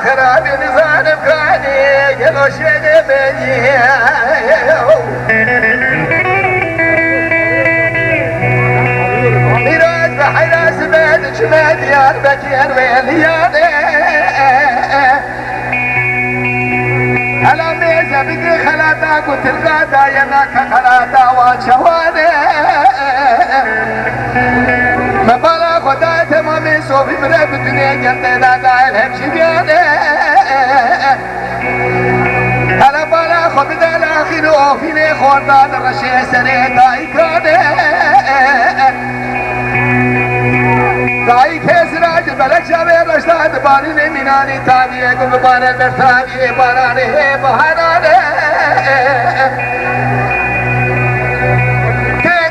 خرابي نزان بكاني قلو شيء بني ميراج بحيرا سباد جماد يار بكير ويليان هلا ميزة بقي خلاتا قلت القادا يناك خلاتا وانشواني مبالا خدا تمامي صوفي مرب الدنيا جنتي دادا الهم شبياني هلا بالا خبدا الاخير اوفيني خوردان الرشي سري دايكاني دايك سراج بلك شابي رشتاد باريني ميناني تابيه قم بار المرتابيه باراني بحراني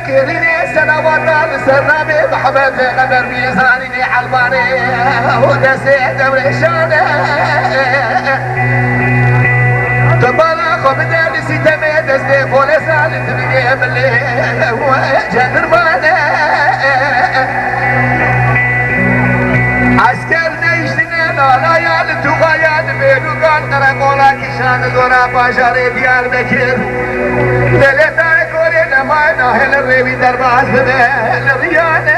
تكريني سنوات سرنامي محمد غدر ميزاني حلباني ودسي دور شاني تبالا خبدا نسي تمي دستي بوليسان تبيني ملي جنرماني عسكر نيشتني لالا يال توغايان بيلو قان قرقولا كشان دورا باشاري ديار بكير ليلتا كوري نما ناهل الريبي درباز ببال رياني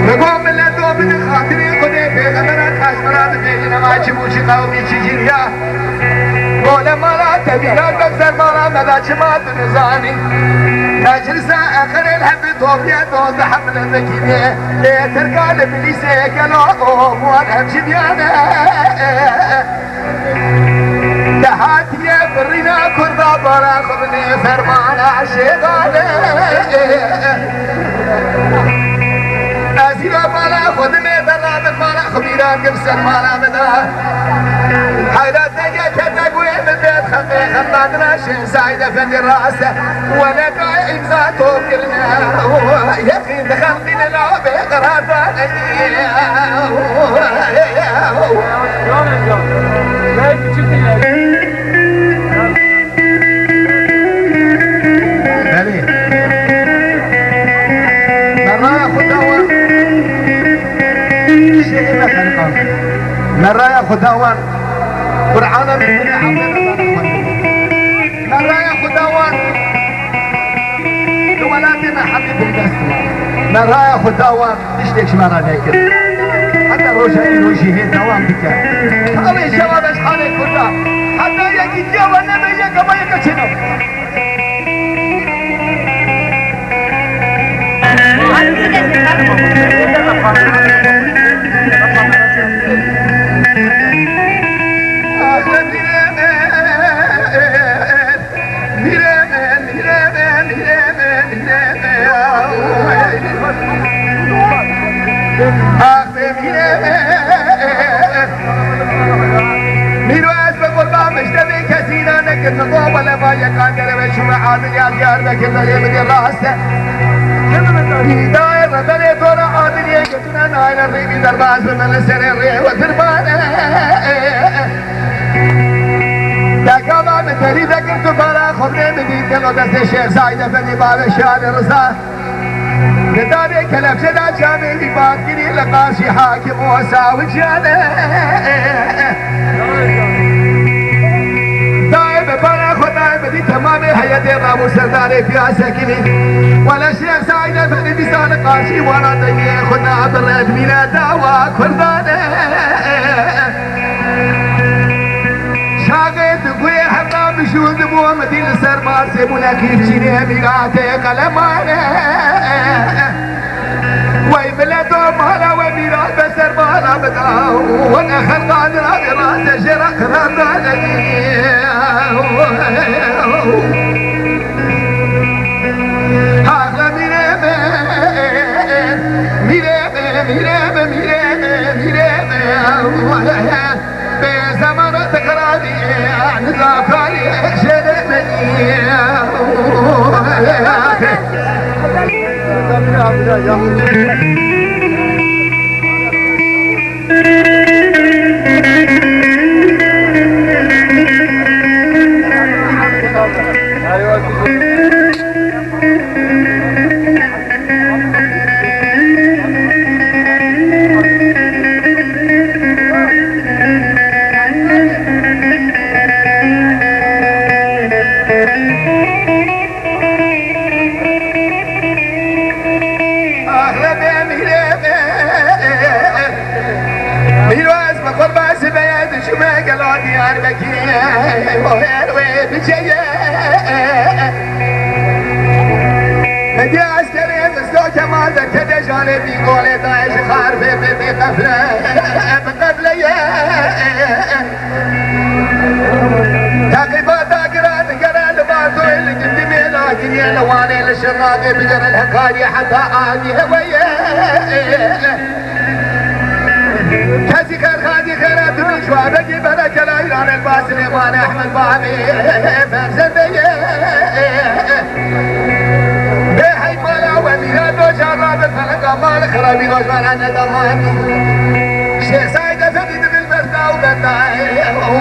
نقوم اللدو بدي خاطري قدي بيغمرات حسمرات بيجي نما چموشي قومي چجيريا قول مالا تبيلات بكسر مالا مدا چمات نزاني نجلسة آخر الحب توفيا دوز حمل المكينة تركان بليسة كلاقوم وانهم شبيانة دهاتية برينا كردا برا خبني فرمانا عشيقانة أسيرا بالا خدمي درامت بالا خبيران قبسن مالا مدا حيرات نجا كتاقوي من بيت خمي خمادنا شين سعيدة فندي راسه وانا قاي امزا توكلنا يقين دخلتنا لعبة قرار مرة ياخذ دوان قرعانا من هنا مرة ياخذ دوان ولاتنا حبيب القصر مرة ياخذ دوان ايش ليش مرة ناكل حتى روشين وجهه دوام بك هذا الجواب ايش حالك كلها حتى يجي الجواب نبي يجي ما يكشنو ولا ما يكاد يروي شو عاد يار بكذا يبدي راسه داير بدي دورة عادل يقتنا نايل الريبي درباز من السر الريح وتربان دكابا متري ذكرت برا خبري مدينة لو دست الشيخ سعيد فني باب الشان رصا نداري كلب شدا جامي بباد كري لقاسي حاكم وساوي جانه بدي تمامي هيا بابو سرداري في عساكني ولا شيخ سعيد فني بسان قاشي وانا دنيا خدنا برد مينا داوا كردانه شاغد قوي حمام بشون دمو مدين سرمار سيبونا كيف شيني ميقاتي قلمانه وي بلدو مالا وميرات بسر مالا بداو وانا خلقان رابي راس شرق راداني هاغلا ميريبه ميريبه ميريبه ميريبه ميريبه بزمان تقراني نزاكاني شرمني هدي عسكري مصدوق كمال ذكر جاني بيقولي داعش خارفي بقفلة تعقيبات داقرات قرال باتو اللي قدمي لكن يلواني للشراقي بجر الحقاري حتى آدي هوية كاسي خير خادي خيرات من شوابك بركة لا يران الباسل إيمان أحمد بابي فرزن بيه بيحي مالا وميران دوشان رابط فلقا مال خرابي روشان عنا دمان شيخ سايد فريد بالمرتا وبداي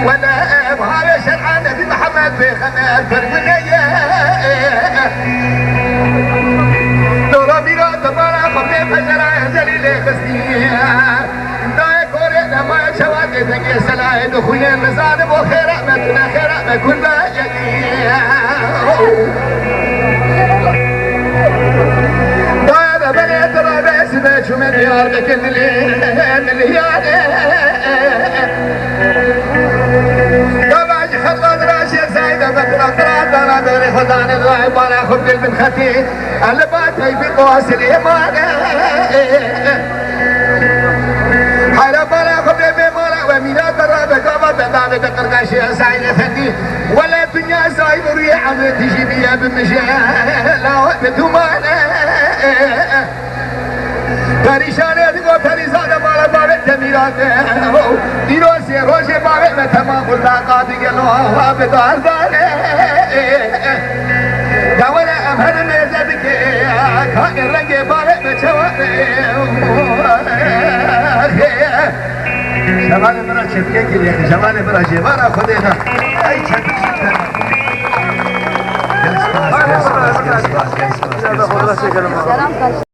ولا بهاوي شرعان نبي محمد بيخمال فرمنية دورا ميران دمارا خمي فجرا جليل خسنية ما شواكي تقي سلايد وخويا مزاد بو خير رحمتنا خير رحمة كل باجي دايرة بنيت رابس بيشو مليار بكل مليار دباج خلق راشي سايدة بكرة ترى بيري خدان الغايب وانا خب قلب خطي اللباتي في قواس الإيمان حيرا بالا خبر بمالا ومينا ترى بكابا بباب بقرقاشي سعيد افندي ولا الدنيا سايب ريح تجي بيا بمشاء لا بتمانا پریشانه دیگو پریزاده بالا بابه تمیرات دیروزی روزی بابه متمام ملاقات گلو بدار داره دوله امهر میزه بگه کان رنگ بابه بچوانه شمال مرا چپکه گیری شمال مرا جوارا خودینا ای چپکه گل سپاس